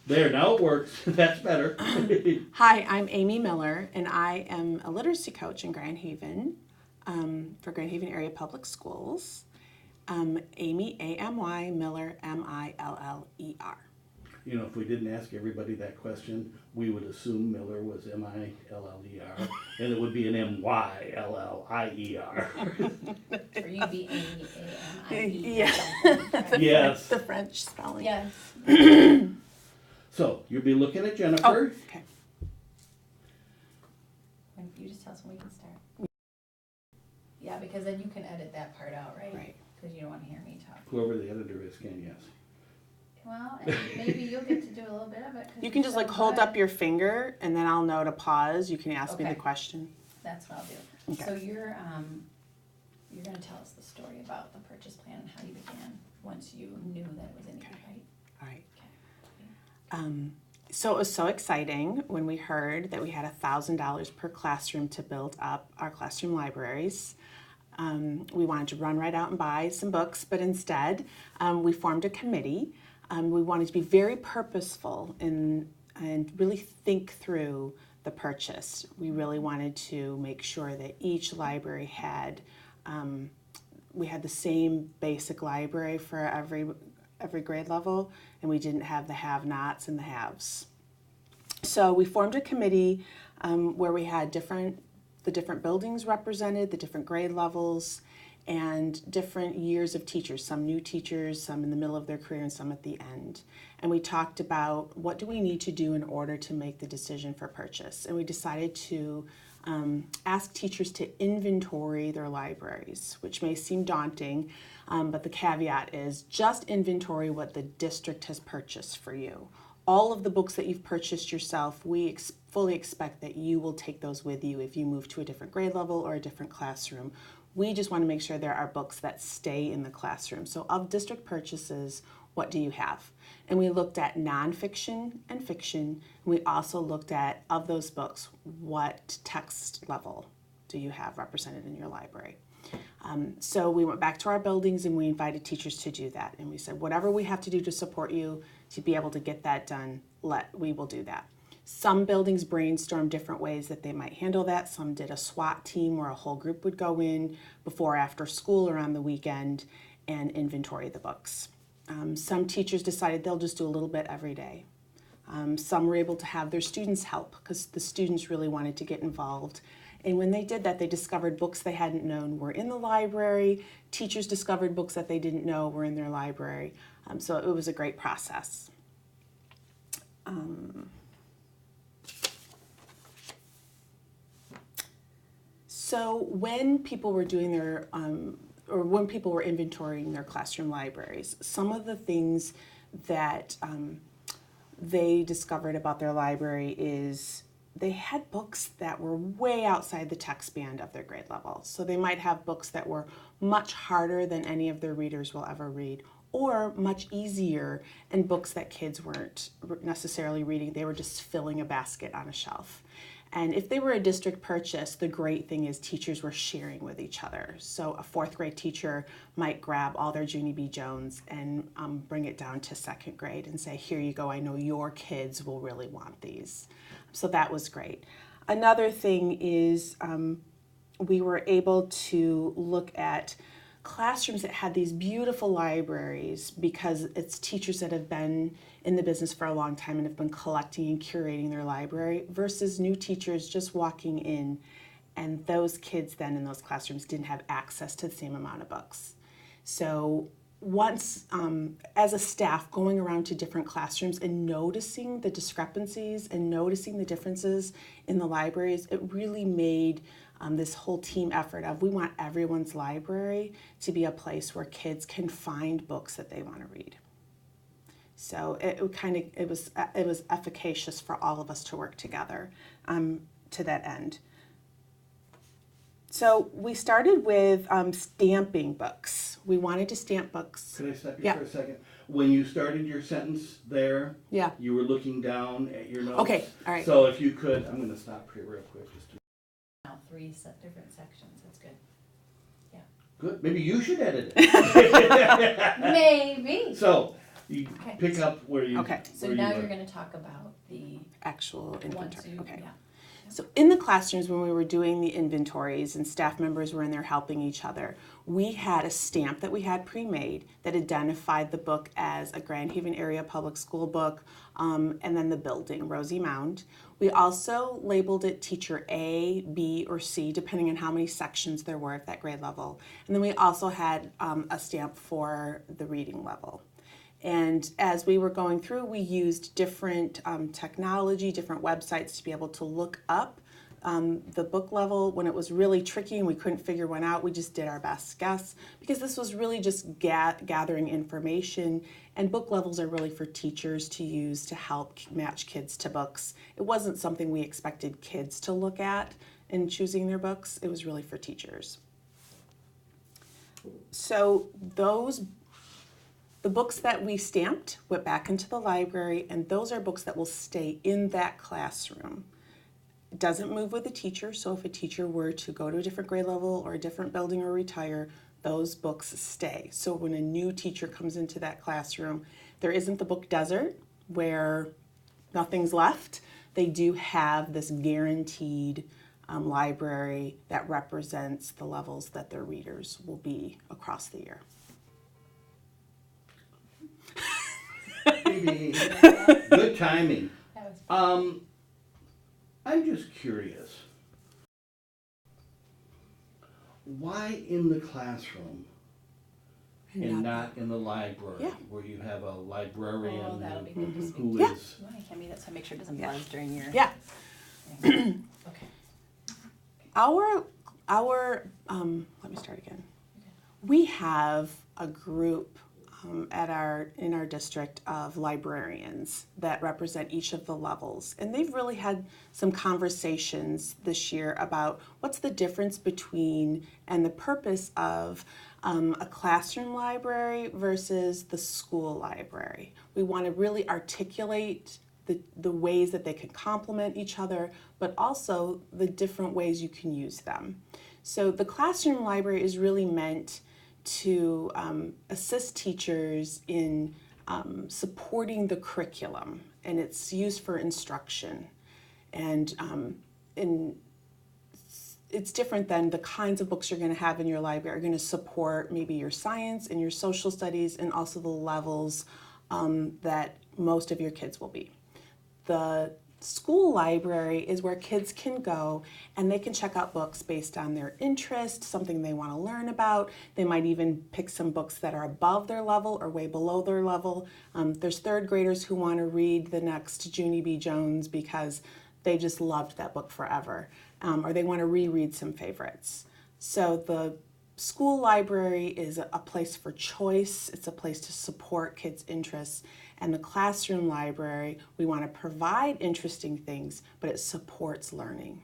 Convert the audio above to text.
There, now it works. That's better. Hi, I'm Amy Miller, and I am a literacy coach in Grand Haven for Grand Haven Area Public Schools. Amy, A-M-Y, Miller, M-I-L-L-E-R. You know, if we didn't ask everybody that question, we would assume Miller was M-I-L-L-E-R, and it would be an M-Y-L-L-I-E-R. For you be Amy, A-M-I-E. Yeah. Yes. The French spelling. Yes. So, you'll be looking at Oh, Jennifer. okay. And you just tell us when we can start. Yeah, because then you can edit that part out, right? Right. Because you don't want to hear me talk. Whoever the editor is can, yes. Well, and maybe you'll get to do a little bit of it. 'cause You can you're just so like hold good. up your finger, and then I'll know to pause. You can ask me the Okay. question. That's what I'll do. Okay. So you're going to tell us the story about the purchase plan and how you began once you knew that it was in here, right? All right. Okay. So it was so exciting when we heard that we had $1,000 per classroom to build up our classroom libraries. We wanted to run right out and buy some books, but instead we formed a committee. We wanted to be very purposeful and really think through the purchase. We really wanted to make sure that each library had, we had the same basic library for every grade level, and we didn't have the have-nots and the haves. So we formed a committee where we had the different buildings represented, the different grade levels, and different years of teachers, some new teachers, some in the middle of their career, and some at the end. And we talked about what do we need to do in order to make the decision for purchase. And we decided to ask teachers to inventory their libraries, which may seem daunting, but the caveat is just inventory what the district has purchased for you. All of the books that you've purchased yourself, we fully expect that you will take those with you if you move to a different grade level or a different classroom. We just want to make sure there are books that stay in the classroom. So of district purchases, what do you have? And we looked at nonfiction and fiction. We also looked at, of those books, what text level do you have represented in your library? So we went back to our buildings and we invited teachers to do that. And we said, whatever we have to do to support you to be able to get that done, we will do that. Some buildings brainstormed different ways that they might handle that. Some did a SWAT team where a whole group would go in before, after school, or on the weekend and inventory the books. Some teachers decided they'll just do a little bit every day. Some were able to have their students help because the students really wanted to get involved. And when they did that, they discovered books they hadn't known were in the library. Teachers discovered books that they didn't know were in their library. So it was a great process. So when people were doing their, or when people were inventorying their classroom libraries, some of the things that they discovered about their library is they had books that were way outside the text band of their grade level. So they might have books that were much harder than any of their readers will ever read, or much easier, and books that kids weren't necessarily reading. They were just filling a basket on a shelf. And if they were a district purchase, the great thing is teachers were sharing with each other. So a fourth grade teacher might grab all their Junie B. Jones and bring it down to second grade and say, here you go, I know your kids will really want these. So that was great. Another thing is we were able to look at classrooms that had these beautiful libraries because it's teachers that have been in the business for a long time and have been collecting and curating their library versus new teachers just walking in, and those kids then in those classrooms didn't have access to the same amount of books. So once, as a staff, going around to different classrooms and noticing the discrepancies and noticing the differences in the libraries, it really made this whole team effort of we want everyone's library to be a place where kids can find books that they want to read. So it was efficacious for all of us to work together to that end. So we started with stamping books. We wanted to stamp books. Could I stop you Yeah. for a second? When you started your sentence there, Yeah. you were looking down at your notes. Okay, all right. So if you could, I'm going to stop here real quick. Just to, Now, three different sections, that's good. good. Maybe you should edit it. Maybe. So You Okay. pick up where you. Okay. So where now you you're were. gonna talk about the Actual ones inventory. you, Okay. yeah. So in the classrooms, when we were doing the inventories and staff members were in there helping each other, we had a stamp that we had pre-made that identified the book as a Grand Haven Area Public School book, and then the building, Rosie Mound. We also labeled it Teacher A, B, or C, depending on how many sections there were at that grade level. And then we also had a stamp for the reading level. And as we were going through, we used different technology, different websites to be able to look up the book level. When it was really tricky and we couldn't figure one out, we just did our best guess, because this was really just gathering information, and book levels are really for teachers to use to help match kids to books. It wasn't something we expected kids to look at in choosing their books. It was really for teachers. So the books that we stamped went back into the library, and those are books that will stay in that classroom. It doesn't move with the teacher, so if a teacher were to go to a different grade level or a different building or retire, those books stay. So when a new teacher comes into that classroom, there isn't the book desert where nothing's left. They do have this guaranteed library that represents the levels that their readers will be across the year. Maybe. Good timing. That was I'm just curious. Why in the classroom and not in the library, Yeah. where you have a librarian Oh, that'll be good to see. who Yeah. is You wanna hand me that so I make sure it doesn't Yeah. buzz during your. Yeah. Okay. Our let me start again. We have a group in our district of librarians that represent each of the levels, and they've really had some conversations this year about what's the difference between and the purpose of a classroom library versus the school library. We want to really articulate the ways that they can complement each other, but also the different ways you can use them. So the classroom library is really meant to assist teachers in supporting the curriculum, and it's used for instruction. And it's different than the kinds of books you're going to have in your library are going to support maybe your science and your social studies and also the levels that most of your kids will be. The school library is where kids can go and they can check out books based on their interest, something they want to learn about. They might even pick some books that are above their level or way below their level. There's third graders who want to read the next Junie B. Jones because they just loved that book forever, or they want to reread some favorites. So the school library is a place for choice. It's a place to support kids' interests. And the classroom library, we want to provide interesting things, but it supports learning.